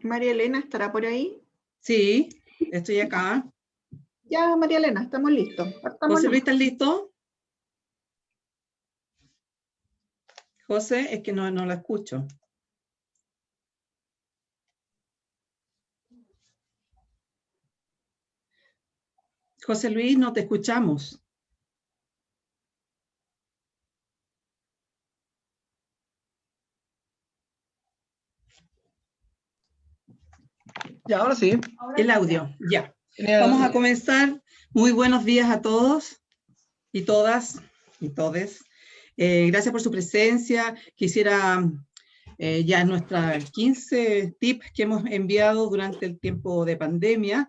María Elena, ¿estará por ahí? Sí, estoy acá. Ya, María Elena, estamos listos. José Luis, ¿estás listo? José, es que no la escucho. José Luis, no te escuchamos. Ya, ahora sí. El audio, ya. Vamos a comenzar. Muy buenos días a todos y todas y todes. Gracias por su presencia. Quisiera, ya nuestras 15 tips que hemos enviado durante el tiempo de pandemia,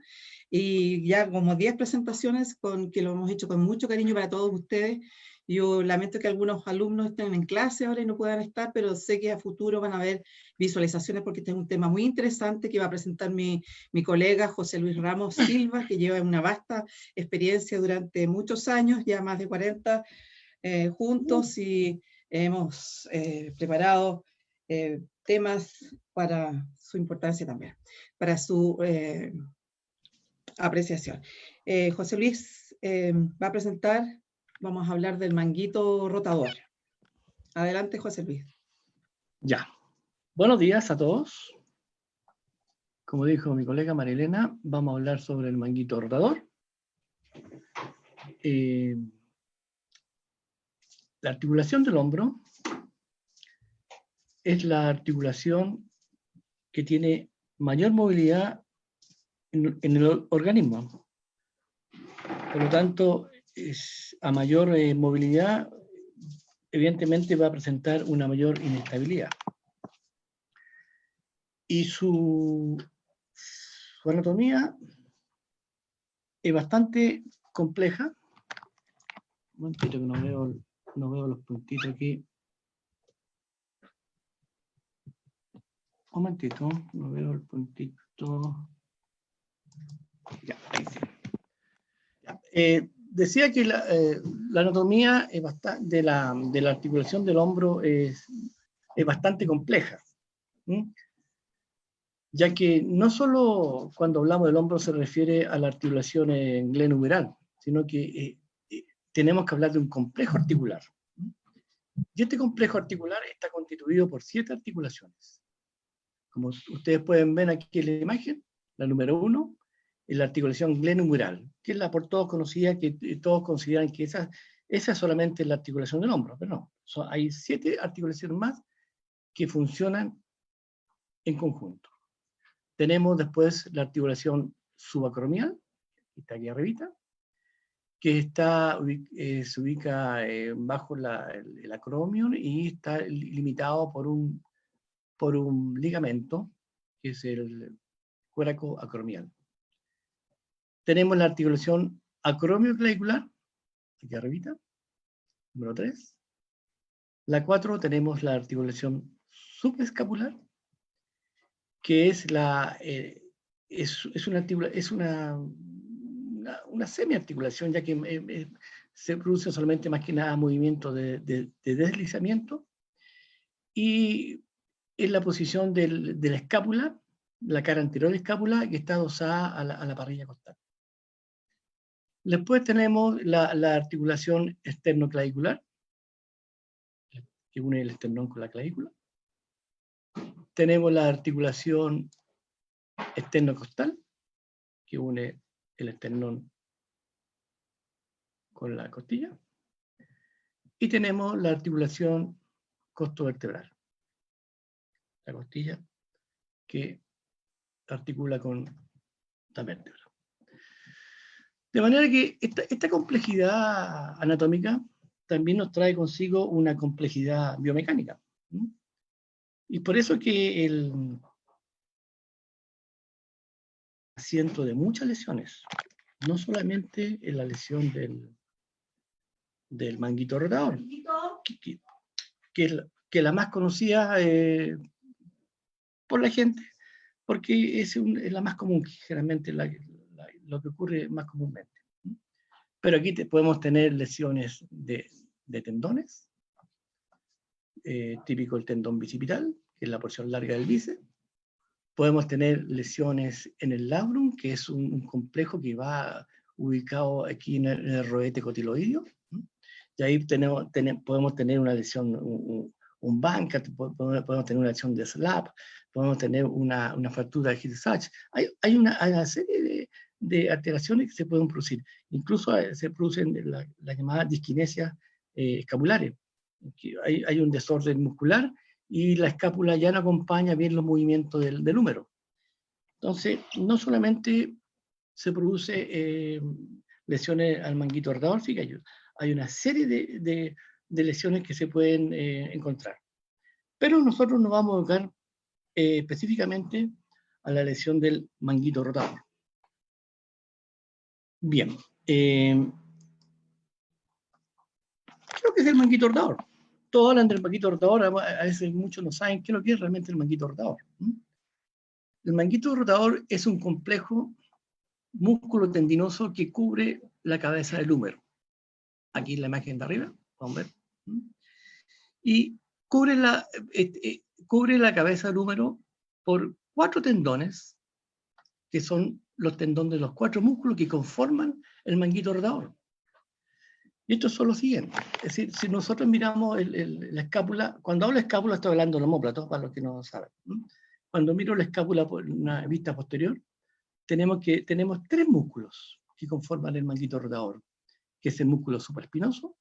y ya como 10 presentaciones que lo hemos hecho con mucho cariño para todos ustedes. Yo lamento que algunos alumnos estén en clase ahora y no puedan estar, pero sé que a futuro van a haber visualizaciones porque este es un tema muy interesante que va a presentar mi colega José Luis Ramos Silva, que lleva una vasta experiencia durante muchos años, ya más de 40 juntos, y hemos preparado temas para su importancia también, para su apreciación. José Luis va a presentar, vamos a hablar del manguito rotador. Adelante, José Luis. Ya. Buenos días a todos. Como dijo mi colega Marilena, vamos a hablar sobre el manguito rotador. La articulación del hombro es la articulación que tiene mayor movilidad en el organismo. Por lo tanto, a mayor movilidad, evidentemente va a presentar una mayor inestabilidad. Y su anatomía es bastante compleja. Un momentito que no veo los puntitos aquí. Un momentito, no veo el puntito. Ya, ahí sí. Ya. Decía que la anatomía es de la articulación del hombro es bastante compleja. Ya que no solo cuando hablamos del hombro se refiere a la articulación glenohumeral, sino que tenemos que hablar de un complejo articular. Y este complejo articular está constituido por 7 articulaciones. Como ustedes pueden ver aquí en la imagen, la número 1 es la articulación glenohumeral, que es la por todos conocida, que todos consideran que esa es solamente la articulación del hombro, pero no. Hay 7 articulaciones más que funcionan en conjunto. Tenemos después la articulación subacromial, que está aquí arribita, que se ubica bajo el acromion y está limitado por un ligamento, que es el cuéraco acromial. Tenemos la articulación acromioclavicular, aquí arribita, número 3. La 4 tenemos la articulación subescapular, que es una semiarticulación, ya que se produce solamente más que nada movimiento de deslizamiento, y es la posición de la escápula, la cara anterior de la escápula, que está adosada a la parrilla costal. Después tenemos la articulación esternoclavicular, que une el esternón con la clavícula. Tenemos la articulación esternocostal, que une el esternón con la costilla. Y tenemos la articulación costovertebral, la costilla que articula con la vértebra. De manera que esta complejidad anatómica también nos trae consigo una complejidad biomecánica. Y por eso que el asiento de muchas lesiones, no solamente en la lesión del manguito rotador, que es la más conocida por la gente, porque es la más común, generalmente lo que ocurre más comúnmente. Pero aquí podemos tener lesiones de tendones, típico el tendón bicipital, que es la porción larga del bíceps. Podemos tener lesiones en el labrum, que es un complejo que va ubicado aquí en el roete cotiloideo. Y ahí podemos tener una lesión, un banca, podemos tener una lesión de slap, podemos tener una fractura de Hill-Sachs. Hay una serie de alteraciones que se pueden producir. Incluso se producen las llamadas disquinesias escapulares. Hay un desorden muscular y la escápula ya no acompaña bien los movimientos del húmero. Entonces, no solamente se produce lesiones al manguito rotador, sí que hay una serie de lesiones que se pueden encontrar. Pero nosotros nos vamos a enfocar específicamente a la lesión del manguito rotador. Bien. ¿Qué es lo que es el manguito rotador? Todos hablan del manguito rotador, a veces muchos no saben qué es lo que es realmente el manguito rotador. El manguito rotador es un complejo músculo tendinoso que cubre la cabeza del húmero. Aquí en la imagen de arriba, vamos a ver. Y cubre la cabeza del húmero por 4 tendones, que son los tendones de los 4 músculos que conforman el manguito rotador. Y estos son los siguientes. Es decir, si nosotros miramos la escápula, cuando hablo de escápula estoy hablando del omóplato, para los que no saben. Cuando miro la escápula por una vista posterior, tenemos 3 músculos que conforman el manguito rotador, que es el músculo supraespinoso,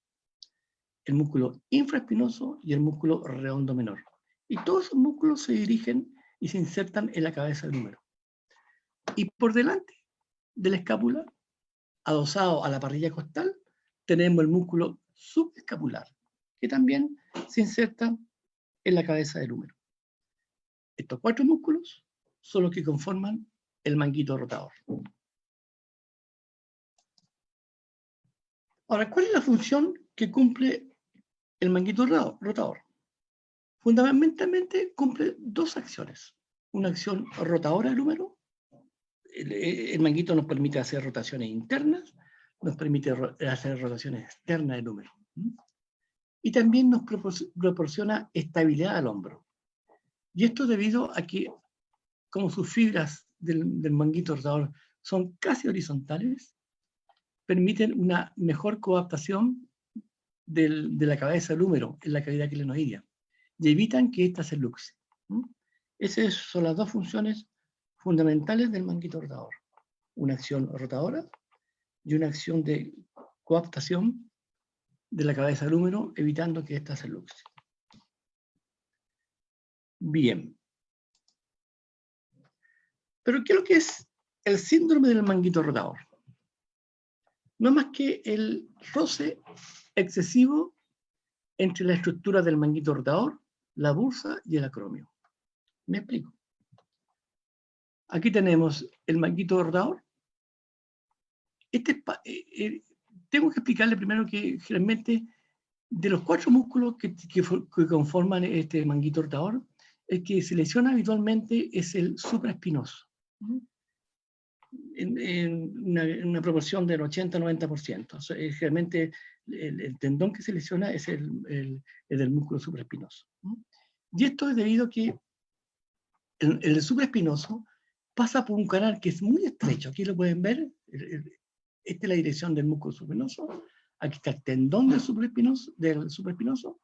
el músculo infraespinoso y el músculo redondo menor. Y todos esos músculos se dirigen y se insertan en la cabeza del húmero. Y por delante de la escápula, adosado a la parrilla costal, tenemos el músculo subescapular, que también se inserta en la cabeza del húmero. Estos 4 músculos son los que conforman el manguito rotador. Ahora, ¿cuál es la función que cumple el manguito rotador? Fundamentalmente cumple 2 acciones. Una acción rotadora del húmero. El manguito nos permite hacer rotaciones internas, nos permite hacer rotaciones externas del húmero. Y también nos proporciona estabilidad al hombro. Y esto debido a que, como sus fibras del manguito rotador son casi horizontales, permiten una mejor coadaptación de la cabeza del húmero en la cavidad clinoidea y evitan que ésta se luxe. Esas son las 2 funciones fundamentales del manguito rotador. Una acción rotadora y una acción de coadaptación de la cabeza del húmero, evitando que ésta se luxe. Bien. Pero ¿qué es lo que es el síndrome del manguito rotador? No es más que el roce excesivo entre la estructura del manguito rotador, la bursa y el acromio. ¿Me explico? Aquí tenemos el manguito rotador. Tengo que explicarle primero que generalmente de los 4 músculos que conforman este manguito rotador, el que se lesiona habitualmente es el supraespinoso. En una proporción del 80-90%. O sea, generalmente el tendón que se lesiona es el del músculo supraespinoso. Y esto es debido a que el supraespinoso pasa por un canal que es muy estrecho. Aquí lo pueden ver. Esta es la dirección del músculo supraespinoso. Aquí está el tendón del supraespinoso.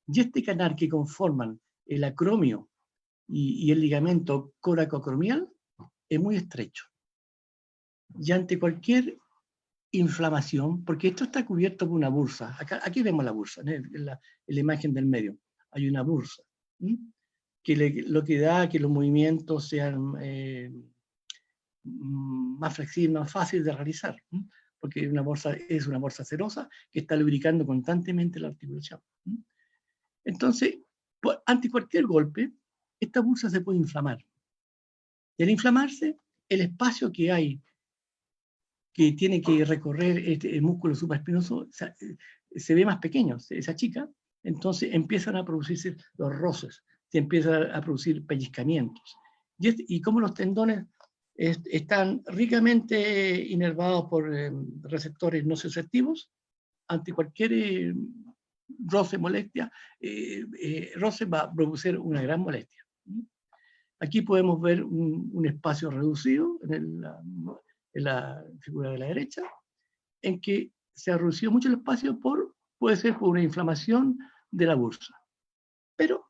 Y este canal que conforman el acromio y el ligamento coracoacromial es muy estrecho. Y ante cualquier inflamación, porque esto está cubierto por una bursa, aquí vemos la bursa, en la imagen del medio, hay una bursa, que lo que da que los movimientos sean más flexibles, más fáciles de realizar, porque es una bursa serosa que está lubricando constantemente la articulación. Entonces, ante cualquier golpe, esta bursa se puede inflamar. Y al inflamarse, el espacio que hay que tiene que recorrer el músculo supraespinoso se ve más pequeño, se achica, entonces empiezan a producirse los roces, se empiezan a producir pellizcamientos. Y como los tendones están ricamente inervados por receptores nociceptivos, ante cualquier roce, molestia, roce va a producir una gran molestia. Aquí podemos ver un espacio reducido en la figura de la derecha, en que se ha reducido mucho el espacio puede ser por una inflamación de la bursa. Pero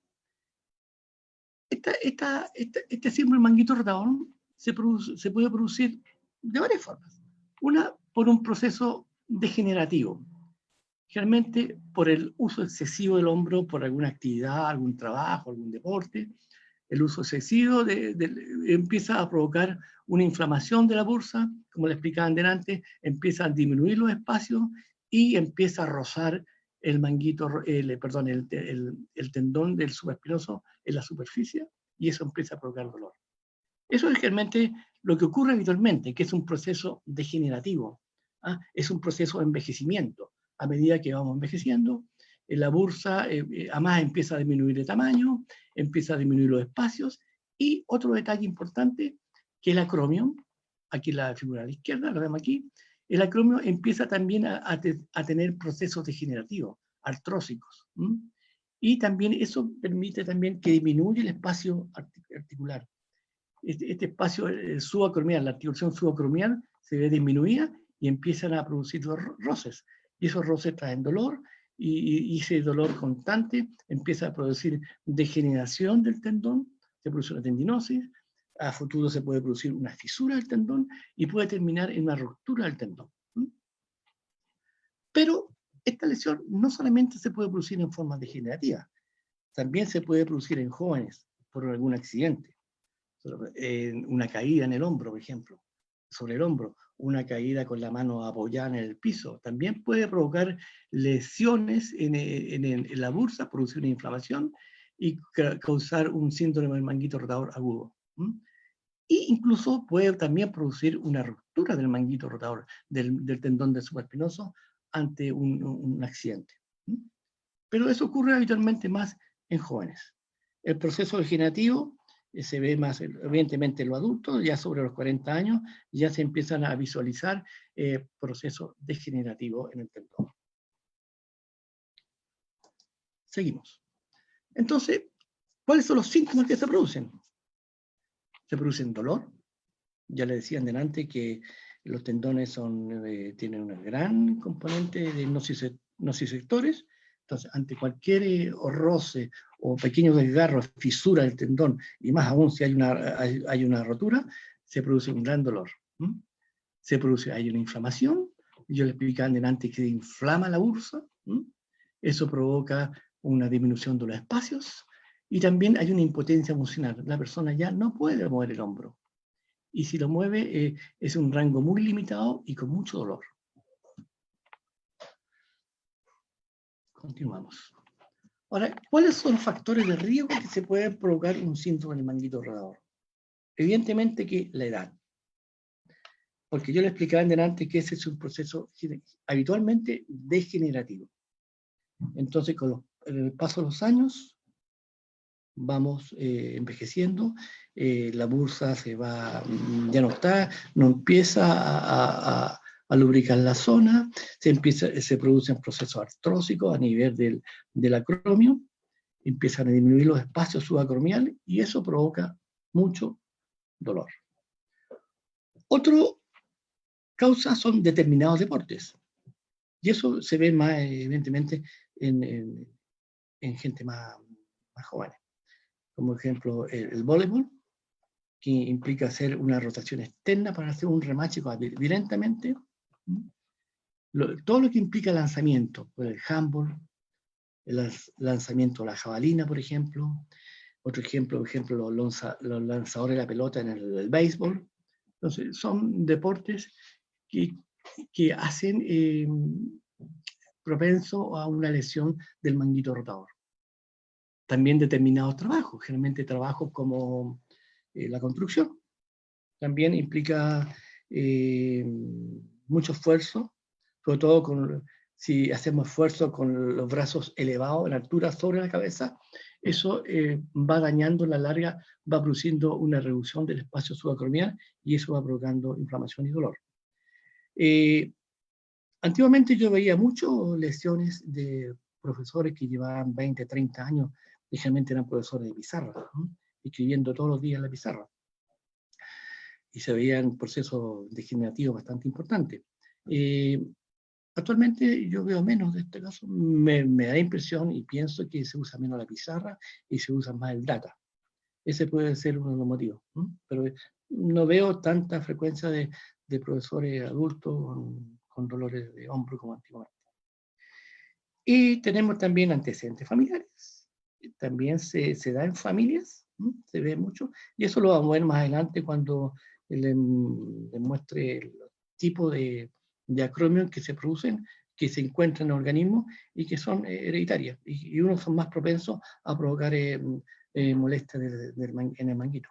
este símbolo manguito rotador se puede producir de varias formas. Una, por un proceso degenerativo. Generalmente por el uso excesivo del hombro, por alguna actividad, algún trabajo, algún deporte. El uso excesivo empieza a provocar una inflamación de la bursa, como le explicaba antes, empieza a disminuir los espacios y empieza a rozar el manguito, el tendón del supraespinoso en la superficie, y eso empieza a provocar dolor. Eso es realmente lo que ocurre habitualmente, que es un proceso degenerativo, ¿ah? Es un proceso de envejecimiento. A medida que vamos envejeciendo, la bursa además empieza a disminuir de tamaño, empieza a disminuir los espacios, y otro detalle importante, que el acromio, aquí la figura a la izquierda, lo vemos aquí, el acromio empieza también a tener procesos degenerativos, artrósicos, y también eso permite también que disminuya el espacio articular. Este espacio subacromial, la articulación subacromial se ve disminuida y empiezan a producir roces, y esos roces traen dolor, y ese dolor constante empieza a producir degeneración del tendón, se produce una tendinosis, a futuro se puede producir una fisura del tendón y puede terminar en una ruptura del tendón. Pero esta lesión no solamente se puede producir en forma degenerativa, también se puede producir en jóvenes por algún accidente, una caída en el hombro, por ejemplo, sobre el hombro, una caída con la mano apoyada en el piso, también puede provocar lesiones en la bursa, producir una inflamación y causar un síndrome del manguito rotador agudo. Y incluso puede también producir una ruptura del manguito rotador, del tendón del supraespinoso ante un accidente. Pero eso ocurre habitualmente más en jóvenes. El proceso degenerativo se ve más, evidentemente, en los adultos, ya sobre los 40 años, ya se empiezan a visualizar procesos degenerativos en el tendón. Seguimos. Entonces, ¿cuáles son los síntomas que se producen? Se producen dolor. Ya le decían delante que los tendones tienen un gran componente de nociceptores. Entonces, ante cualquier roce o pequeño desgarro, fisura del tendón, y más aún si hay una rotura, se produce un gran dolor. Hay una inflamación. Yo le explicaba antes que se inflama la bursa. Eso provoca una disminución de los espacios, y también hay una impotencia emocional. La persona ya no puede mover el hombro, y si lo mueve es un rango muy limitado y con mucho dolor. Continuamos. Ahora, ¿cuáles son los factores de riesgo que se pueden provocar un síndrome del manguito rotador? Evidentemente que la edad. Porque yo le explicaba antes que ese es un proceso habitualmente degenerativo. Entonces, con el paso de los años, vamos envejeciendo, la bursa ya no empieza a lubricar la zona, se producen procesos artrósicos a nivel del acromio, empiezan a disminuir los espacios subacromiales, y eso provoca mucho dolor. Otra causa son determinados deportes, y eso se ve más evidentemente en gente más joven. Como ejemplo, el voleibol, que implica hacer una rotación externa para hacer un remache violentamente. Todo lo que implica lanzamiento, el handball, el lanzamiento de la jabalina, por ejemplo. Otro ejemplo, los lanzadores de la pelota en el béisbol. Entonces, son deportes que hacen propenso a una lesión del manguito rotador. También determinados trabajos, generalmente trabajos como la construcción, también implica mucho esfuerzo, sobre todo si hacemos esfuerzo con los brazos elevados en altura sobre la cabeza, eso va dañando a la larga, va produciendo una reducción del espacio subacromial, y eso va provocando inflamación y dolor. Antiguamente yo veía muchas lesiones de profesores que llevaban 20, 30 años, generalmente eran profesores de pizarra, escribiendo todos los días en la pizarra. Y se veían procesos degenerativos bastante importantes. Actualmente yo veo menos de este caso, me da impresión y pienso que se usa menos la pizarra y se usa más el data. Ese puede ser uno de los motivos, ¿no? Pero no veo tanta frecuencia de profesores adultos con dolores de hombro como antiguamente. Y tenemos también antecedentes familiares. También se da en familias, ¿no? Se ve mucho, y eso lo vamos a ver más adelante cuando le muestre el tipo de acromios que se producen, que se encuentran en organismos y que son hereditarias, y unos son más propensos a provocar molestias en el manguito.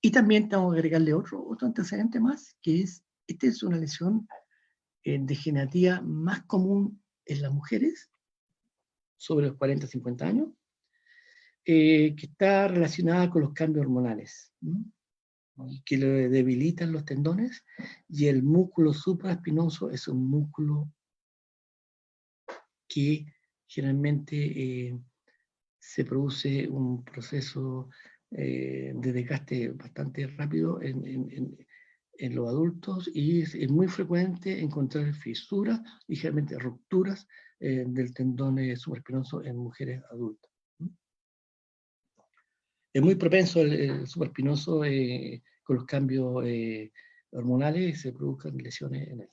Y también tengo que agregarle otro antecedente más, que esta es una lesión degenerativa más común en las mujeres, sobre los 40-50 años, que está relacionada con los cambios hormonales, ¿no? Que le debilitan los tendones, y el músculo supraespinoso es un músculo que generalmente se produce un proceso de desgaste bastante rápido en los adultos, y es muy frecuente encontrar fisuras y generalmente rupturas del tendón supraespinoso en mujeres adultas. Es muy propenso el supraespinoso con los cambios hormonales, y se produzcan lesiones en él.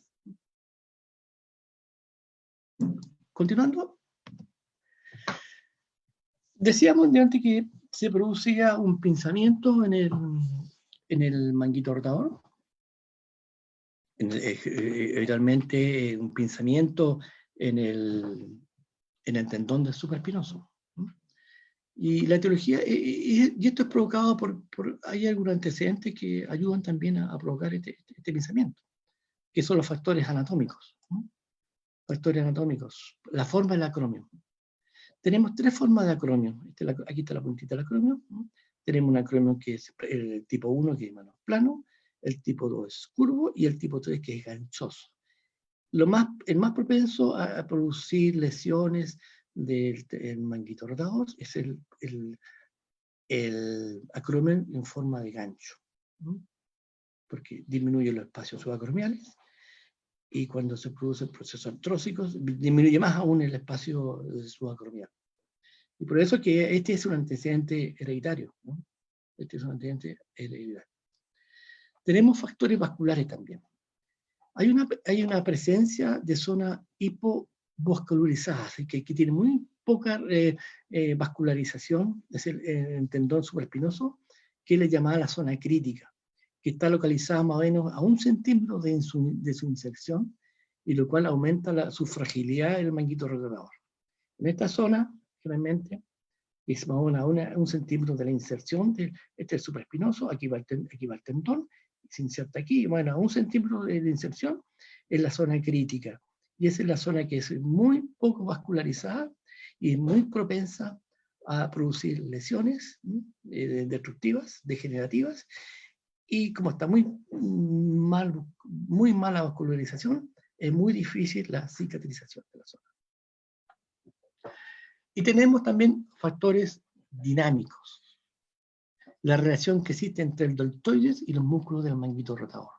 Continuando, decíamos de antes que se producía un pinzamiento en el manguito rotador, eventualmente un pinzamiento en el tendón del supraespinoso. Y la etiología, y esto es provocado hay algunos antecedentes que ayudan también a provocar este pinzamiento, que son los factores anatómicos, ¿no? Factores anatómicos, la forma del acromio. Tenemos tres formas de acromio. Aquí está la puntita del acromio, ¿no? Tenemos un acromio que es el tipo 1, que es más plano, el tipo 2 es curvo, y el tipo 3 que es ganchoso. El más propenso a producir lesiones del manguito rotador es el acromion en forma de gancho, ¿no? Porque disminuye los espacios subacromiales, y cuando se producen procesos artrósicos, disminuye más aún el espacio subacromial. Y por eso que este es un antecedente hereditario, ¿no? Este es un antecedente hereditario. Tenemos factores vasculares también. Hay una presencia de zona hipovascularizada, así que tiene muy poca vascularización, es el tendón supraespinoso, que es la llamada la zona crítica, que está localizada más o menos a 1 centímetro de su inserción, y lo cual aumenta su fragilidad del manguito rotador. En esta zona, generalmente, es más o menos a 1 centímetro de la inserción este es el supraespinoso, aquí va el tendón, se inserta aquí, bueno, a 1 centímetro de inserción es la zona crítica, y esa es la zona que es muy poco vascularizada y muy propensa a producir lesiones destructivas, degenerativas, y como está muy mala vascularización, es muy difícil la cicatrización de la zona. Y tenemos también factores dinámicos, la relación que existe entre el deltoides y los músculos del manguito rotador.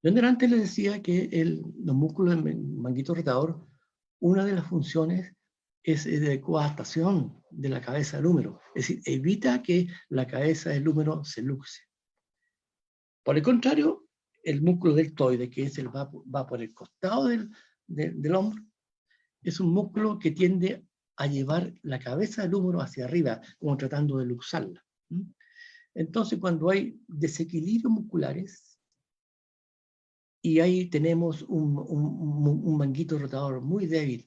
Yo antes les decía que los músculos del manguito rotador, una de las funciones es de coadaptación de la cabeza del húmero, es decir, evita que la cabeza del húmero se luxe. Por el contrario, el músculo deltoide, que va por el costado del hombro, es un músculo que tiende a llevar la cabeza del húmero hacia arriba, como tratando de luxarla. Entonces, cuando hay desequilibrios musculares, y ahí tenemos un manguito rotador muy débil,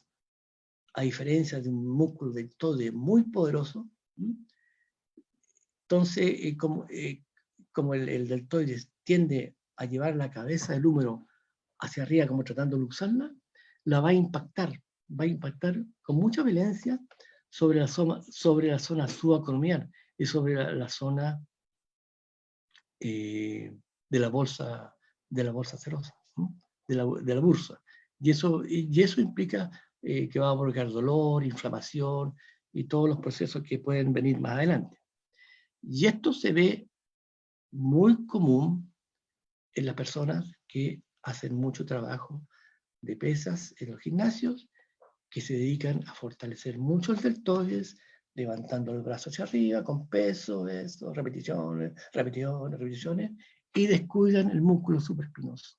a diferencia de un músculo deltoide muy poderoso, entonces, como el deltoide tiende a llevar la cabeza del húmero hacia arriba, como tratando de luxarla, la va a impactar con mucha violencia sobre la zona subacromial y sobre la zona de la bolsa serosa, ¿no? de la bursa. Y eso implica que va a provocar dolor, inflamación y todos los procesos que pueden venir más adelante. Y esto se ve muy común en las personas que hacen mucho trabajo de pesas en los gimnasios, que se dedican a fortalecer mucho el deltoides, levantando el brazo hacia arriba con peso, eso, repeticiones, y descuidan el músculo supraespinoso.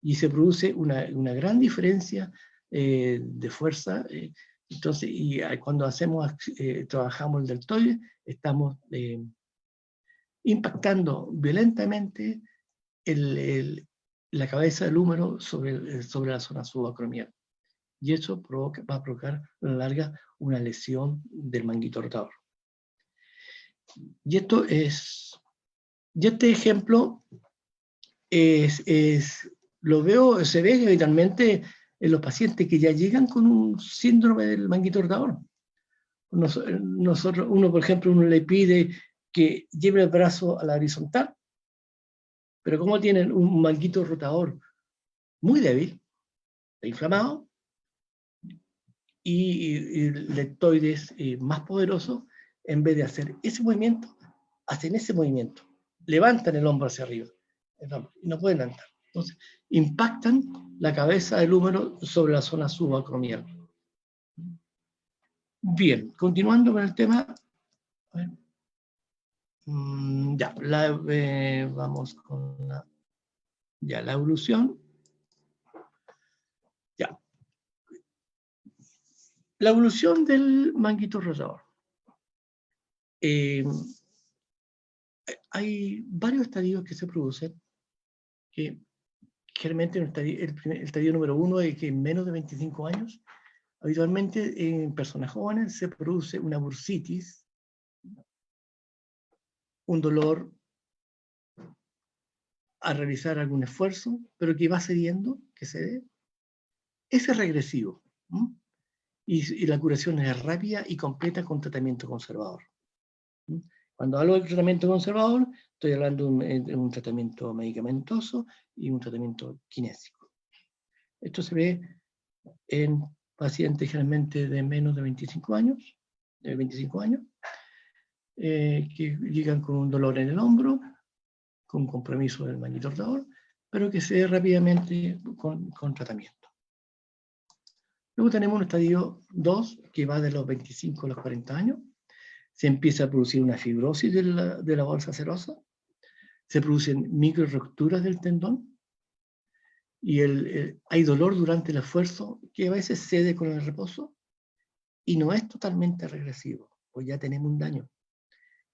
Y se produce una gran diferencia de fuerza. Entonces, y cuando trabajamos el deltoides, estamos impactando violentamente la cabeza del húmero sobre la zona subacromial. Y eso va a provocar a la larga una lesión del manguito rotador. Y este ejemplo se ve habitualmente en los pacientes que ya llegan con un síndrome del manguito rotador. Uno, por ejemplo, le pide que lleve el brazo a la horizontal, pero como tienen un manguito rotador muy débil, inflamado, y el deltoides más poderoso, en vez de hacer ese movimiento, hacen ese movimiento. Levantan el hombro hacia arriba, y no pueden levantar. Entonces, impactan la cabeza del húmero sobre la zona subacromial. Bien, continuando con el tema. Vamos con la evolución. Ya. La evolución del manguito rotador. Hay varios estadios que se producen, que generalmente el estadio número 1 es que en menos de 25 años, habitualmente en personas jóvenes se produce una bursitis, un dolor a realizar algún esfuerzo, pero que va cediendo, que cede. Ese es regresivo. Y la curación es rápida y completa con tratamiento conservador. Cuando hablo de tratamiento conservador, estoy hablando de un tratamiento medicamentoso y un tratamiento kinésico. Esto se ve en pacientes generalmente de menos de 25 años, que llegan con un dolor en el hombro, con compromiso del manguito rotador, pero que se ve rápidamente con tratamiento. Luego tenemos un estadio 2, que va de los 25 a los 40 años. Se empieza a producir una fibrosis de la bolsa serosa, se producen micro rupturas del tendón, y hay dolor durante el esfuerzo que a veces cede con el reposo, y no es totalmente regresivo, pues ya tenemos un daño.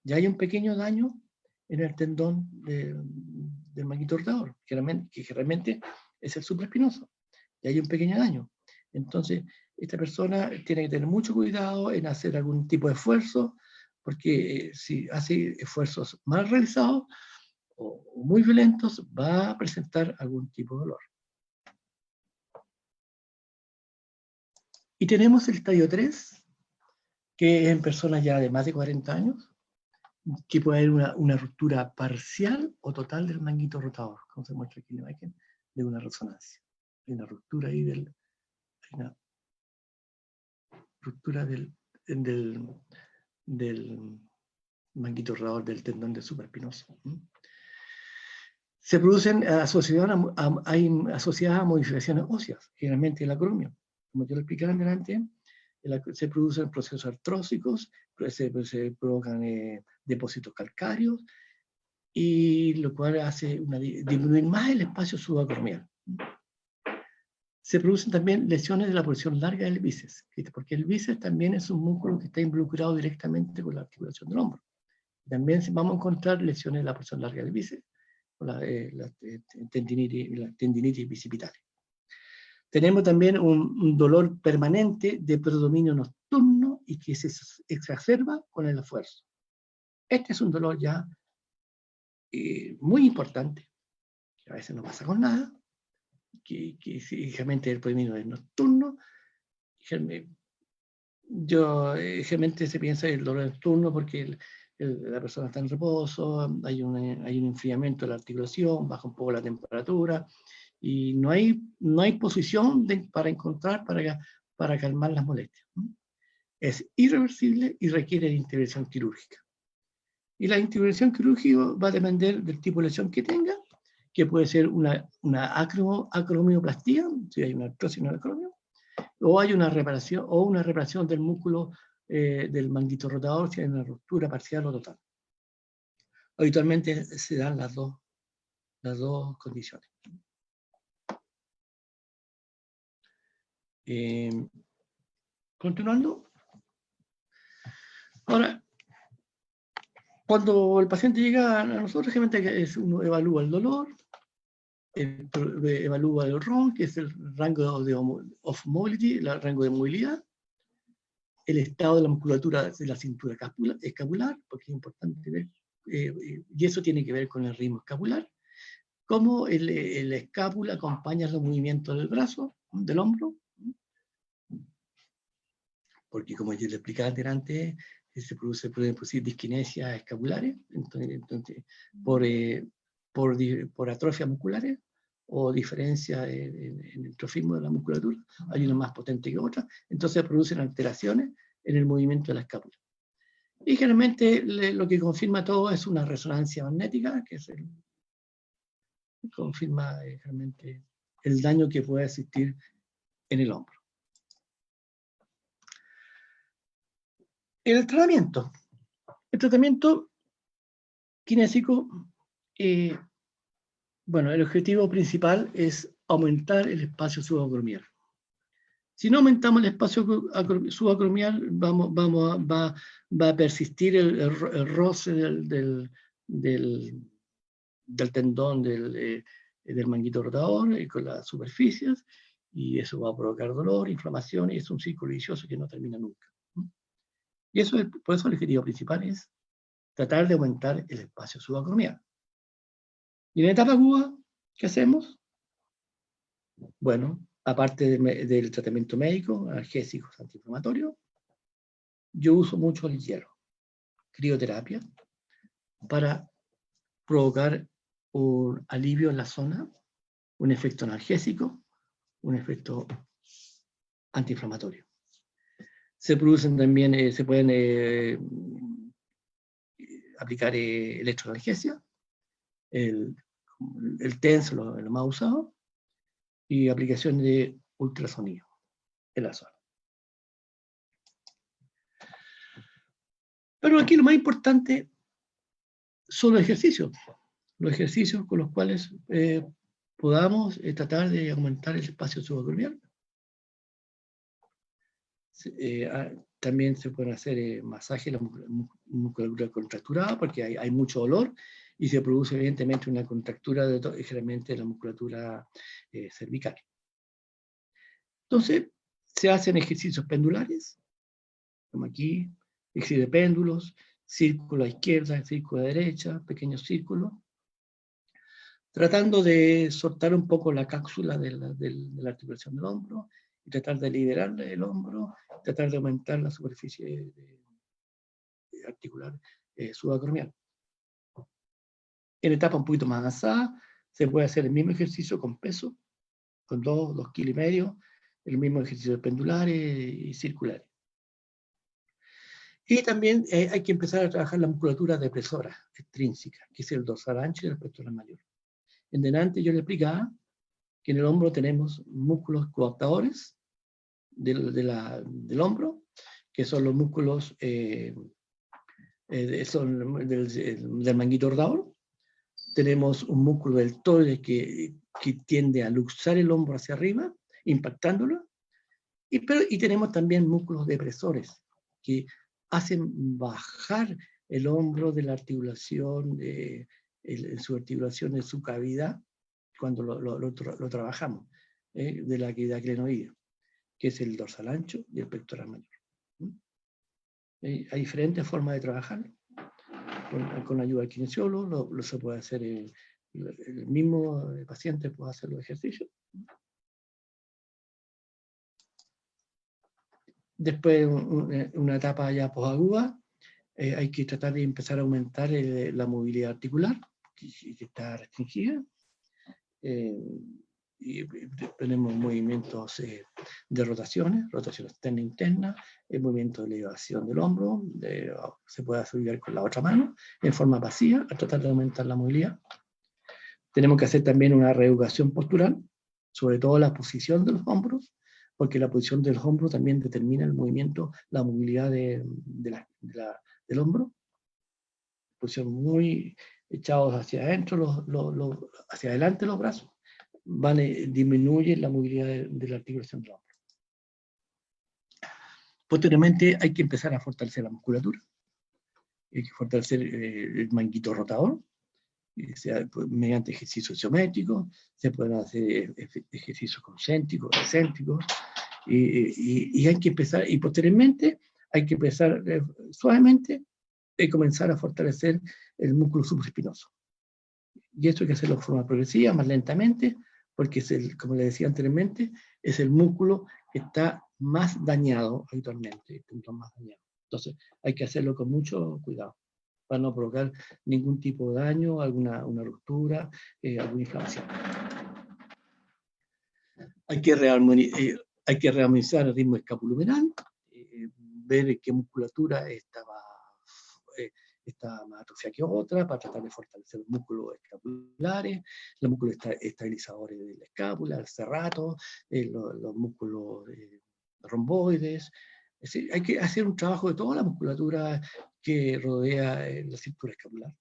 Ya hay un pequeño daño en el tendón del manguito rotador, que generalmente es el supraespinoso. Ya hay un pequeño daño. Entonces, esta persona tiene que tener mucho cuidado en hacer algún tipo de esfuerzo, porque si hace esfuerzos mal realizados o muy violentos, va a presentar algún tipo de dolor. Y tenemos el estadio 3, que es en personas ya de más de 40 años, que puede haber una ruptura parcial o total del manguito rotador, como se muestra aquí en la imagen, de una resonancia. Hay una ruptura ahí del manguito rotador del tendón de supraespinoso. Se producen asociadas a modificaciones óseas, generalmente el acromio. Como yo lo explicaba antes, se producen procesos artrósicos, se provocan depósitos calcáreos, y lo cual hace disminuir más el espacio subacromial. Se producen también lesiones de la porción larga del bíceps, porque el bíceps también es un músculo que está involucrado directamente con la articulación del hombro. También vamos a encontrar lesiones de la porción larga del bíceps, con la tendinitis bicipital. Tenemos también un dolor permanente de predominio nocturno y que se exacerba con el esfuerzo. Este es un dolor ya muy importante, que a veces no pasa con nada, que generalmente el predominio es nocturno. Generalmente se piensa en el dolor nocturno porque la persona está en reposo, hay un enfriamiento de la articulación, baja un poco la temperatura, y no hay posición para calmar las molestias. es irreversible y requiere de intervención quirúrgica. Y la intervención quirúrgica va a depender del tipo de lesión que tenga, que puede ser una acromioplastia, si hay una artrosis en el acromio, o hay una reparación del músculo del manguito rotador, si hay una ruptura parcial o total. Habitualmente se dan las dos condiciones. Continuando. Ahora, cuando el paciente llega a nosotros, generalmente uno evalúa el dolor, evalúa el ROM, que es el rango of mobility, el rango de movilidad, el estado de la musculatura de la cintura escapular, porque es importante ver, y eso tiene que ver con el ritmo escapular, cómo la escápula acompaña los movimientos del brazo, del hombro, porque como yo le explicaba antes, pueden producir disquinesias escapulares, entonces por atrofias musculares o diferencia en el trofismo de la musculatura, hay una más potente que otra, entonces producen alteraciones en el movimiento de la escápula. Y generalmente lo que confirma todo es una resonancia magnética, que confirma realmente el daño que puede existir en el hombro. El tratamiento kinésico, bueno, el objetivo principal es aumentar el espacio subacromial. Si no aumentamos el espacio subacromial, va a persistir el roce del tendón del manguito rotador con las superficies, y eso va a provocar dolor, inflamación, y es un círculo vicioso que no termina nunca. Y por eso el objetivo principal es tratar de aumentar el espacio subacromial. Y en la etapa aguda, ¿qué hacemos? Bueno, aparte del tratamiento médico, analgésicos, antiinflamatorios, yo uso mucho el hierro, crioterapia, para provocar un alivio en la zona, un efecto analgésico, un efecto antiinflamatorio. Se producen también, se pueden aplicar electroanalgesia, el TENS, lo más usado, y aplicación de ultrasonido en la zona. Pero aquí lo más importante son los ejercicios con los cuales podamos tratar de aumentar el espacio subacromial. También se pueden hacer masajes de la musculatura contracturada, porque hay mucho dolor y se produce evidentemente una contractura generalmente de la musculatura cervical. Entonces, se hacen ejercicios pendulares, como aquí, ejercicio de péndulos, círculo a izquierda, círculo a derecha, pequeños círculos, tratando de soltar un poco la cápsula de la articulación del hombro, y tratar de liberar el hombro, tratar de aumentar la superficie articular subacromial. En etapa un poquito más avanzada, se puede hacer el mismo ejercicio con peso, con 2 kilos y medio, el mismo ejercicio de pendulares y circulares. Y también hay que empezar a trabajar la musculatura depresora, extrínseca, que es el dorsal ancho y el pectoral mayor. En delante yo le explicaba que en el hombro tenemos músculos coadaptadores del hombro, que son los músculos del manguito rotador. Tenemos un músculo deltoide que tiende a luxar el hombro hacia arriba, impactándolo. Y tenemos también músculos depresores, que hacen bajar el hombro de la articulación, su articulación de su cavidad, cuando lo trabajamos, de la cavidad clenoidea, que es el dorsal ancho y el pectoral mayor. Hay diferentes formas de trabajarlo. Con la ayuda del kinesiólogo, se puede hacer el mismo paciente puede hacer los ejercicios. Después, una etapa ya posaguda, hay que tratar de empezar a aumentar la movilidad articular, que está restringida. tenemos movimientos de rotación externa e interna, el movimiento de elevación del hombro, se puede asociar con la otra mano, en forma pasiva, a tratar de aumentar la movilidad. Tenemos que hacer también una reeducación postural, sobre todo la posición de los hombros, porque la posición del hombro también determina el movimiento, la movilidad del hombro. Posición muy echados hacia adentro, hacia adelante los brazos, disminuye la movilidad de la articulación del hombro. Posteriormente hay que empezar a fortalecer la musculatura, hay que fortalecer el manguito rotador, mediante ejercicios isométricos, se pueden hacer ejercicios concéntricos, excéntricos, y hay que empezar, y posteriormente hay que empezar suavemente a comenzar a fortalecer el músculo supraespinoso. Y esto hay que hacerlo de forma progresiva, más lentamente, porque como les decía anteriormente, es el músculo que está más dañado habitualmente, el punto más dañado. Entonces hay que hacerlo con mucho cuidado, para no provocar ningún tipo de daño, una ruptura, alguna inflamación. Hay que rearmonizar el ritmo escapulohumeral, ver qué musculatura está más atrofiada que otra, para tratar de fortalecer los músculos escapulares, los músculos estabilizadores de la escápula, el serrato, los músculos romboides. Es decir, hay que hacer un trabajo de toda la musculatura que rodea la cintura escapular.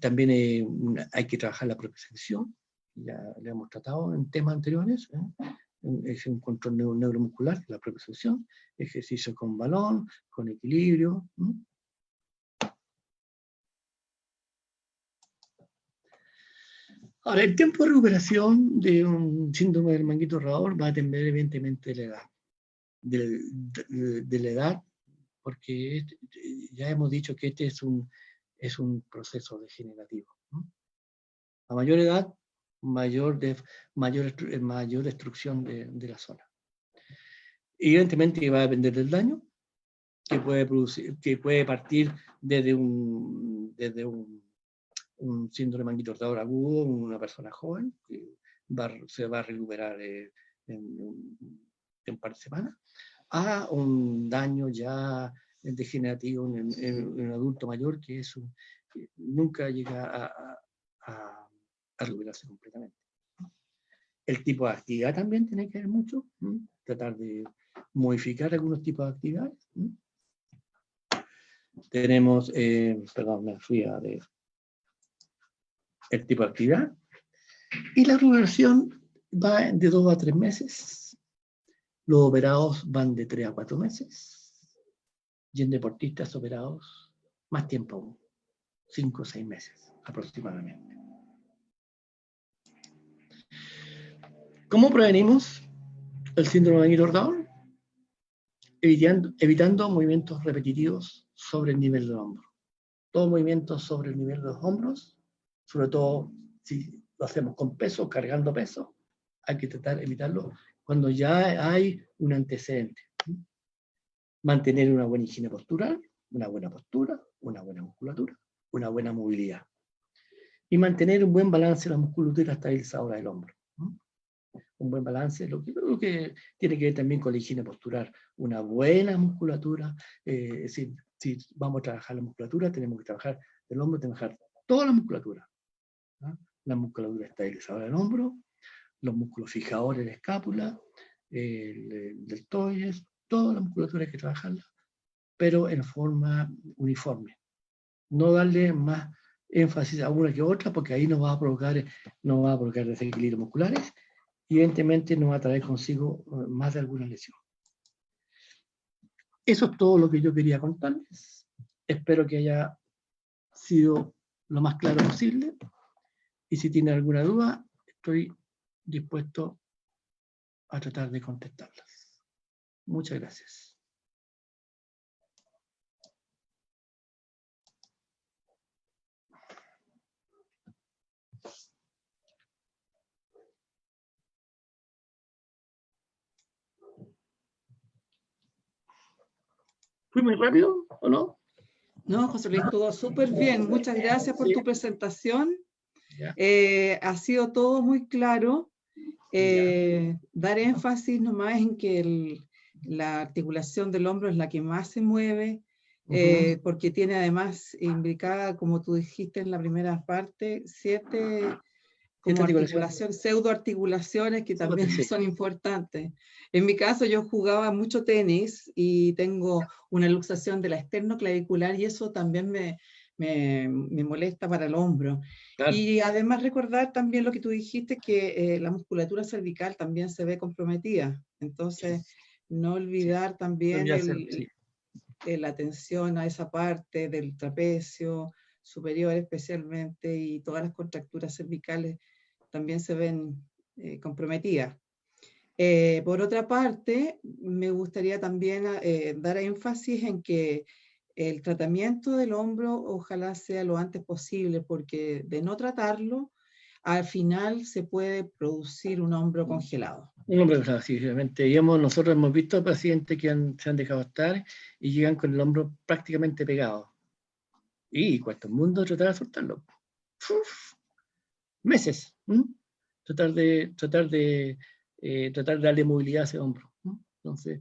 También hay que trabajar la propiocepción, ya le hemos tratado en temas anteriores, es un control neuromuscular, la propiocepción, ejercicio con balón, con equilibrio. Ahora, el tiempo de recuperación de un síndrome del manguito rotador va a depender evidentemente de la edad. De la edad, porque ya hemos dicho que este es un proceso degenerativo. A mayor edad, mayor destrucción de la zona. Evidentemente va a depender del daño que puede partir desde un síndrome de manguito rotador agudo en una persona joven, que se va a recuperar en un par de semanas, a un daño ya degenerativo en un adulto mayor que nunca llega a recuperarse completamente. El tipo de actividad también tiene que ver mucho, tratar de modificar algunos tipos de actividades. Tenemos, perdón, me fui a ver el tipo de actividad, y la recuperación va de 2 a 3 meses, los operados van de 3 a 4 meses, y en deportistas operados más tiempo aún, 5 o 6 meses aproximadamente. ¿Cómo prevenimos el síndrome de manguito rotador? Evitando movimientos repetitivos sobre el nivel del hombro. Todo movimiento sobre el nivel de los hombros, sobre todo si lo hacemos con peso, cargando peso, hay que tratar de evitarlo cuando ya hay un antecedente. Mantener una buena higiene postural, una buena postura, una buena musculatura, una buena movilidad. Y mantener un buen balance de la musculatura estabilizadora del hombro. Un buen balance, lo que tiene que ver también con la higiene postural. Una buena musculatura, es decir, si vamos a trabajar la musculatura, tenemos que trabajar el hombro, tenemos que trabajar toda la musculatura. La musculatura estabilizadora del hombro, los músculos fijadores de la escápula, el deltoides, toda la musculatura hay que trabajarla, pero en forma uniforme. No darle más énfasis a una que a otra, porque ahí nos va a provocar desequilibrios musculares y evidentemente nos va a traer consigo más de alguna lesión. Eso es todo lo que yo quería contarles. Espero que haya sido lo más claro posible. Y si tienen alguna duda, estoy dispuesto a tratar de contestarlas. Muchas gracias. ¿Fui muy rápido o no? No, José Luis, todo súper bien. Muchas gracias por tu presentación. Ya. Ha sido todo muy claro. Ya. Dar énfasis nomás en que la articulación del hombro es la que más se mueve, porque tiene además implicada, como tú dijiste en la primera parte, 7 como articulaciones, pseudoarticulaciones que también Sí. son importantes. En mi caso yo jugaba mucho tenis y tengo una luxación de la esternoclavicular y eso también me molesta para el hombro. Claro. Y además recordar también lo que tú dijiste, que la musculatura cervical también se ve comprometida. Entonces, no olvidar también la atención a esa parte del trapecio superior especialmente, y todas las contracturas cervicales también se ven comprometidas. Por otra parte, me gustaría también dar énfasis en que el tratamiento del hombro ojalá sea lo antes posible, porque de no tratarlo, al final se puede producir un hombro congelado. Un hombro congelado, sí, obviamente. Y nosotros hemos visto pacientes que se han dejado estar y llegan con el hombro prácticamente pegado. Y cuesta un mundo tratar de soltarlo. Uf, meses. Tratar de darle movilidad a ese hombro. Entonces,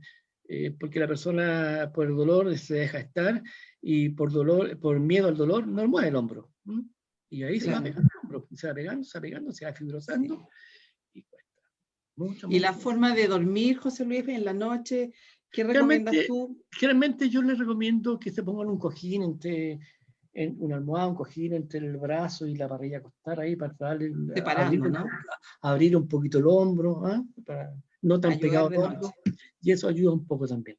porque la persona por el dolor se deja estar y por miedo al dolor no mueve el hombro. Y ahí se va pegando el hombro, se va pegando, se va fibrosando y cuesta. Y la forma de dormir, José Luis, en la noche, ¿qué recomiendas tú? Generalmente yo les recomiendo que se pongan un cojín en una almohada, un cojín entre el brazo y la parrilla acostar ahí para darle, abrir un poquito el hombro, para no tan pegado al hombro, y eso ayuda un poco también.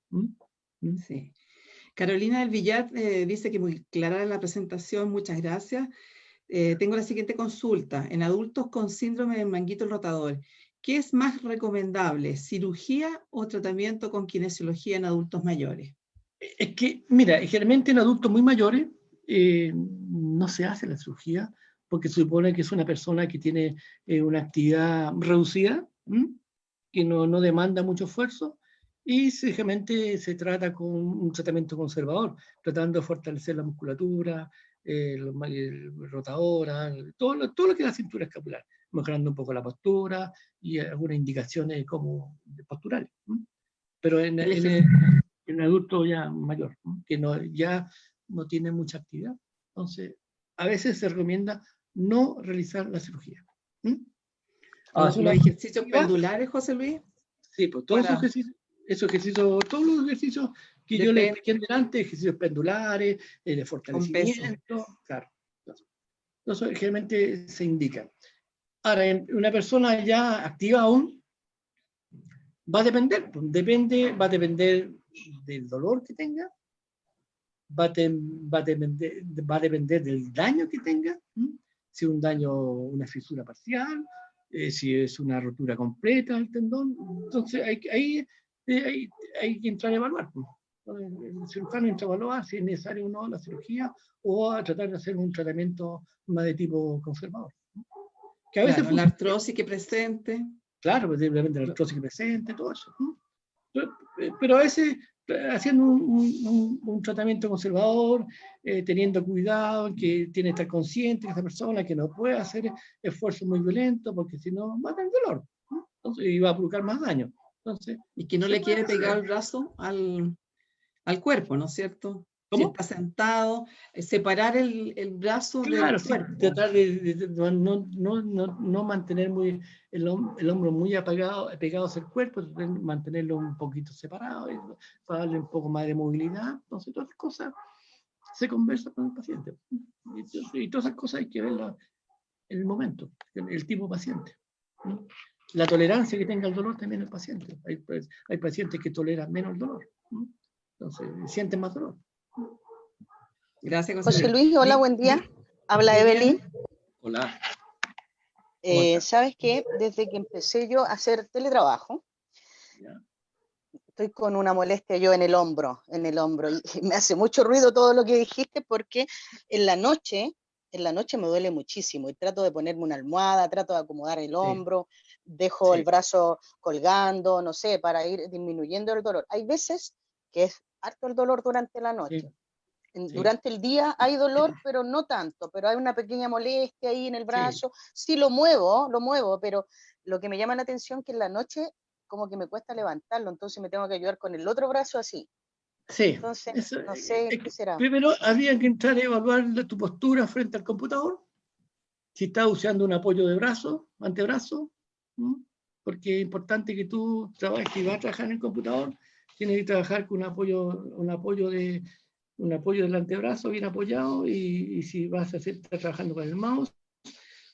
Sí. Carolina del Villar dice que muy clara la presentación, muchas gracias. Tengo la siguiente consulta. En adultos con síndrome del manguito rotador, ¿qué es más recomendable, cirugía o tratamiento con kinesiología en adultos mayores? Es que, mira, generalmente en adultos muy mayores no se hace la cirugía porque se supone que es una persona que tiene una actividad reducida, que no demanda mucho esfuerzo, y generalmente se trata con un tratamiento conservador, tratando de fortalecer la musculatura, rotadora, todo lo que es la cintura escapular, mejorando un poco la postura y algunas indicaciones como posturales. Pero en adulto ya mayor, que ya no tiene mucha actividad. Entonces, a veces se recomienda no realizar la cirugía. ¿Los ejercicios pendulares, José Luis? Sí, pues todos esos ejercicios, todos los ejercicios que yo les expliqué delante, ejercicios pendulares, de fortalecimiento, claro. Entonces, generalmente se indican. Ahora, en una persona ya activa aún, va a depender, va a depender del dolor que tenga, va a depender del daño que tenga, si es un daño, una fisura parcial, si es una rotura completa del tendón. Entonces hay que entrar a evaluar. El cirujano entra a evaluar si es necesario o no la cirugía, o a tratar de hacer un tratamiento más de tipo conservador. Que a veces la artrosis que presente. Claro, pues depende de la artrosis que presente, todo eso. Pero a veces haciendo un tratamiento conservador, teniendo cuidado, que tiene que estar consciente que esa persona que no puede hacer esfuerzo muy violento, porque si no va a tener dolor, entonces, y va a provocar más daño. Entonces, y que no le quiere pegar el brazo al cuerpo, ¿no es cierto? ¿Cómo? Si está sentado, separar el brazo del cuerpo. Tratar de no mantener el hombro muy pegado hacia el cuerpo, mantenerlo un poquito separado, para darle un poco más de movilidad. Entonces, todas las cosas se conversan con el paciente. Y todas esas cosas hay que verlas en el momento, el tipo de paciente. La tolerancia que tenga el dolor también el paciente. Hay pacientes que toleran menos el dolor. Entonces, sienten más dolor. Gracias, José Luis. Hola, buen día. Habla Evelyn. Hola. ¿Sabes qué? Desde que empecé yo a hacer teletrabajo, estoy con una molestia yo en el hombro, y me hace mucho ruido todo lo que dijiste, porque en la noche me duele muchísimo, y trato de ponerme una almohada, trato de acomodar el hombro, dejo el brazo colgando, no sé, para ir disminuyendo el dolor. Hay veces que es harto el dolor durante la noche. Durante el día hay dolor, pero no tanto, pero hay una pequeña molestia ahí en el brazo. Sí, lo muevo, pero lo que me llama la atención es que en la noche como que me cuesta levantarlo, entonces me tengo que ayudar con el otro brazo así. Sí, entonces, eso, no sé qué será. Primero habría que entrar a evaluar tu postura frente al computador, si estás usando un apoyo de brazo, antebrazo, porque es importante que tú trabajes, si vas a trabajar en el computador, tienes que trabajar con un apoyo del antebrazo bien apoyado, y si vas a estar trabajando con el mouse,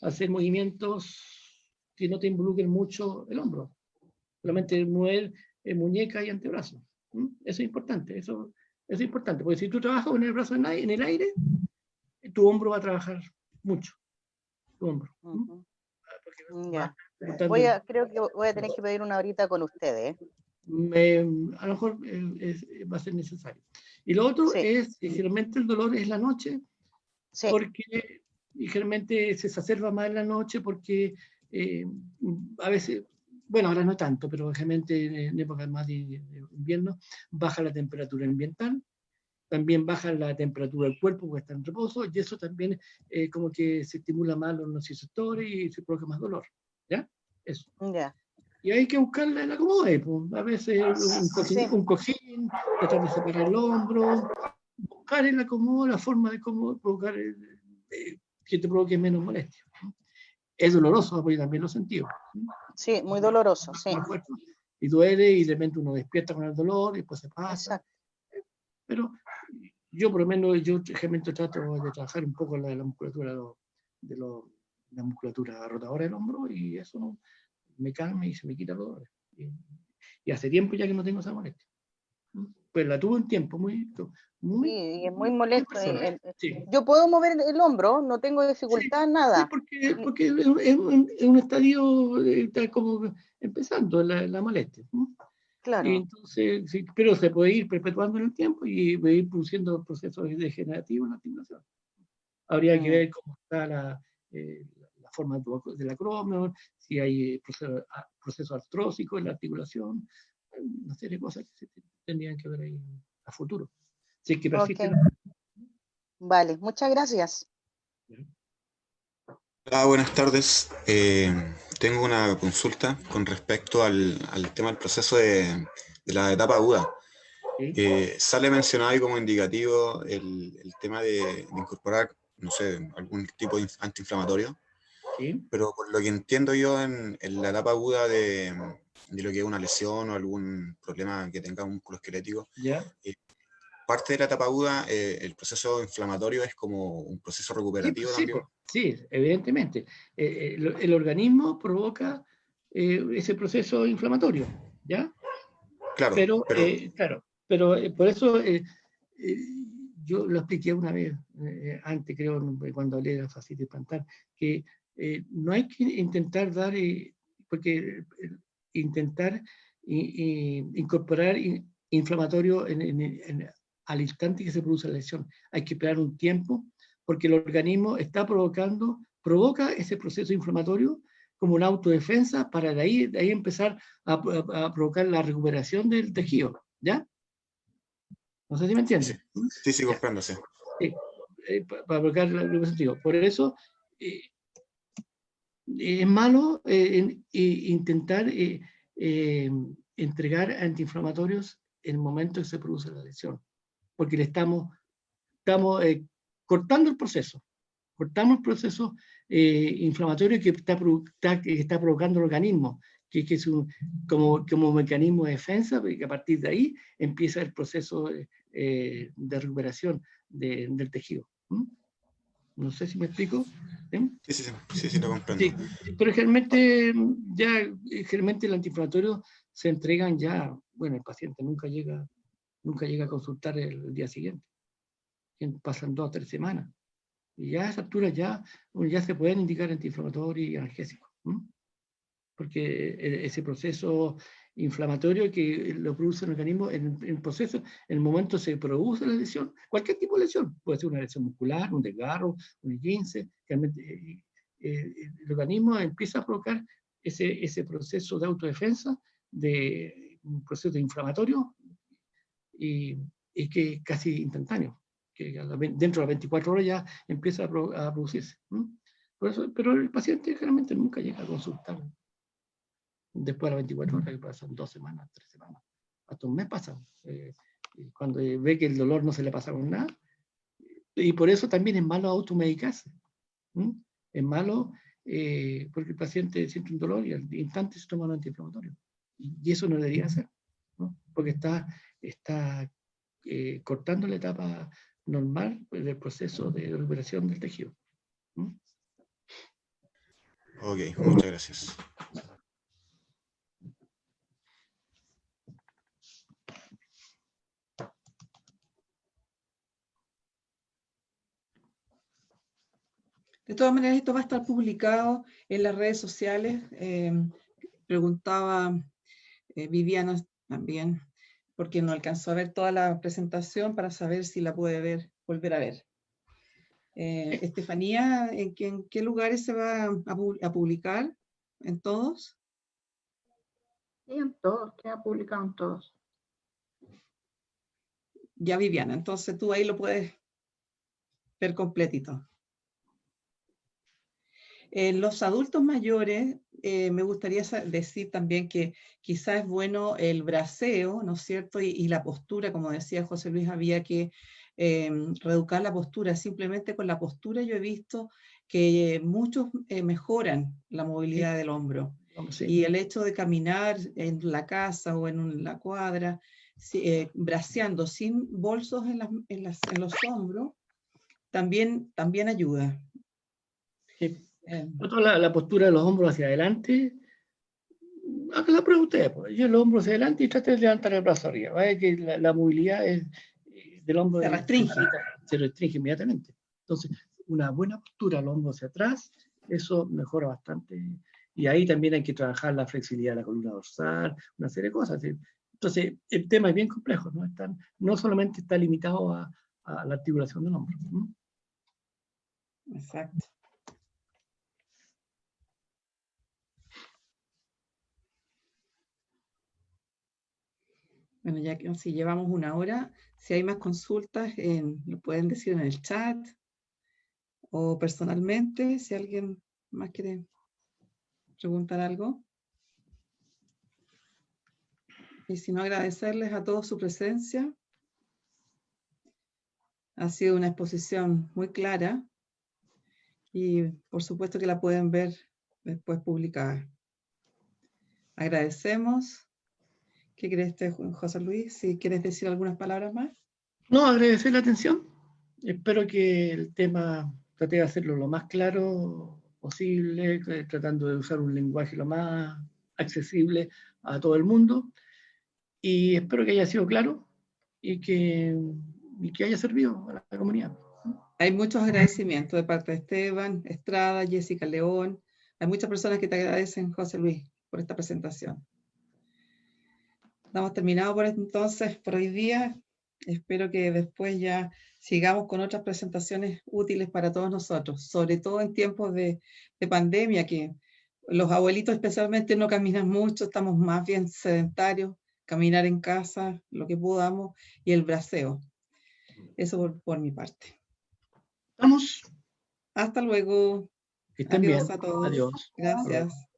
hacer movimientos que no te involucren mucho el hombro, solamente mover muñeca y antebrazo. Eso es importante, eso es importante, porque si tú trabajas con el brazo en el aire, tu hombro va a trabajar mucho, tu hombro. Ya. Creo que voy a tener que pedir una horita con ustedes. A lo mejor va a ser necesario. Y lo otro es que generalmente el dolor es la noche, porque generalmente se exacerba más en la noche porque a veces, bueno, ahora no tanto, pero generalmente en épocas más de invierno, baja la temperatura ambiental, también baja la temperatura del cuerpo porque está en reposo, y eso también como que se estimula más los nociceptores y se provoca más dolor. ¿Ya? Eso. Ya. Y hay que buscarle el acomode, pues. A veces un cojín, tratar de separar el hombro, buscar el acomodo, la forma de cómo provocar que te provoque menos molestia. Es doloroso, porque también lo he sentido. Sí, muy doloroso, sí. Y duele, y de repente uno despierta con el dolor, y después se pasa. Exacto. Pero yo, por lo menos, yo generalmente trato de trabajar un poco la musculatura la musculatura rotadora del hombro, y eso me calma y se me quita el dolor. Y hace tiempo ya que no tengo esa molestia. Pues la tuve un tiempo muy sí, es muy molesto. Sí. Yo puedo mover el hombro, no tengo dificultad, nada. Sí, porque es un estadio, está como empezando la molestia. Claro. Y entonces, sí, pero se puede ir perpetuando en el tiempo y ir produciendo procesos degenerativos en la articulación. Habría que ver cómo está la forma del acrómio, si hay proceso artrósico en la articulación, una serie de cosas que se tendrían que ver ahí a futuro. Si es que persisten. Vale, muchas gracias. Hola, buenas tardes. Tengo una consulta con respecto al tema del proceso de la etapa aguda. Sale mencionado ahí como indicativo el tema de incorporar, no sé, algún tipo de antiinflamatorio. Sí. Pero por lo que entiendo yo en la etapa aguda de lo que es una lesión o algún problema que tenga un músculo esquelético, parte de la etapa aguda, el proceso inflamatorio es como un proceso recuperativo también. Sí, evidentemente. El organismo provoca ese proceso inflamatorio, ¿ya? Claro, pero por eso yo lo expliqué una vez, antes creo, cuando hablé de la fascitis plantar, que no hay que intentar dar, porque intentar incorporar inflamatorio al instante que se produce la lesión. Hay que esperar un tiempo, porque el organismo provoca ese proceso inflamatorio como una autodefensa para de ahí empezar a provocar la recuperación del tejido, ¿ya? No sé si me entiendes. Sí, comprendo, sí. Para provocar la recuperación del tejido. Por eso es malo intentar entregar antiinflamatorios en el momento que se produce la lesión, porque le estamos cortando el proceso. Cortamos el proceso inflamatorio que está provocando el organismo, que es como mecanismo de defensa, porque a partir de ahí empieza el proceso de recuperación del tejido. No sé si me explico. Sí, lo comprendo. Sí, pero generalmente el antiinflamatorio se entregan ya, bueno, el paciente nunca llega a consultar el día siguiente. Pasan 2 o 3 semanas. Y ya a esa altura ya se pueden indicar antiinflamatorios y analgésicos. Porque ese proceso inflamatorio que lo produce el organismo, en el momento se produce la lesión, cualquier tipo de lesión, puede ser una lesión muscular, un desgarro, un esguince, realmente el organismo empieza a provocar ese proceso de autodefensa, de un proceso inflamatorio, y que es casi instantáneo, que dentro de las 24 horas ya empieza a producirse. Por eso, pero el paciente generalmente nunca llega a consultar después de las 24 horas, que pasan 2 semanas, 3 semanas, hasta un mes pasan. Cuando ve que el dolor no se le pasa con nada, y por eso también es malo automedicarse. Es malo porque el paciente siente un dolor y al instante se toma un antiinflamatorio. Y eso no debería ser, ¿no? Porque está cortando la etapa normal del proceso de recuperación del tejido. Ok, muchas gracias. De todas maneras, esto va a estar publicado en las redes sociales. Preguntaba Viviana también, porque no alcanzó a ver toda la presentación para saber si la puede volver a ver. Estefanía, ¿en qué lugares se va a publicar? ¿En todos? Sí, en todos, queda publicado en todos. Ya, Viviana, entonces tú ahí lo puedes ver completito. Los adultos mayores, me gustaría decir también que quizás es bueno el braceo, ¿no es cierto? Y la postura, como decía José Luis, había que reeducar la postura. Simplemente con la postura yo he visto que muchos mejoran la movilidad del hombro. Sí. Y el hecho de caminar en la casa o en la cuadra, braceando sin bolsos en los hombros, también ayuda. Sí. La postura de los hombros hacia adelante, haga la prueba ustedes, pues. Yo los hombros hacia adelante y trate de levantar el brazo arriba. ¿Vale? Que la movilidad del hombro se restringe inmediatamente. Entonces, una buena postura, el hombro hacia atrás, eso mejora bastante. Y ahí también hay que trabajar la flexibilidad de la columna dorsal, una serie de cosas. Entonces, el tema es bien complejo, ¿no? No solamente está limitado a la articulación del hombro. Exacto. Bueno, ya que si llevamos 1 hora, si hay más consultas, lo pueden decir en el chat o personalmente, si alguien más quiere preguntar algo. Y si no, agradecerles a todos su presencia. Ha sido una exposición muy clara y por supuesto que la pueden ver después publicada. Agradecemos. ¿Qué crees, José Luis? Si quieres decir algunas palabras más. No, agradecer la atención. Espero que el tema trate de hacerlo lo más claro posible, tratando de usar un lenguaje lo más accesible a todo el mundo. Y espero que haya sido claro y que haya servido a la comunidad. Hay muchos agradecimientos de parte de Esteban, Estrada, Jessica León. Hay muchas personas que te agradecen, José Luis, por esta presentación. Estamos terminados por hoy día. Espero que después ya sigamos con otras presentaciones útiles para todos nosotros, sobre todo en tiempos de pandemia, que los abuelitos especialmente no caminan mucho, estamos más bien sedentarios, caminar en casa, lo que podamos, y el braceo. Eso por mi parte. Vamos. Hasta luego. Que estén Adiós bien. a todos. Adiós. Gracias.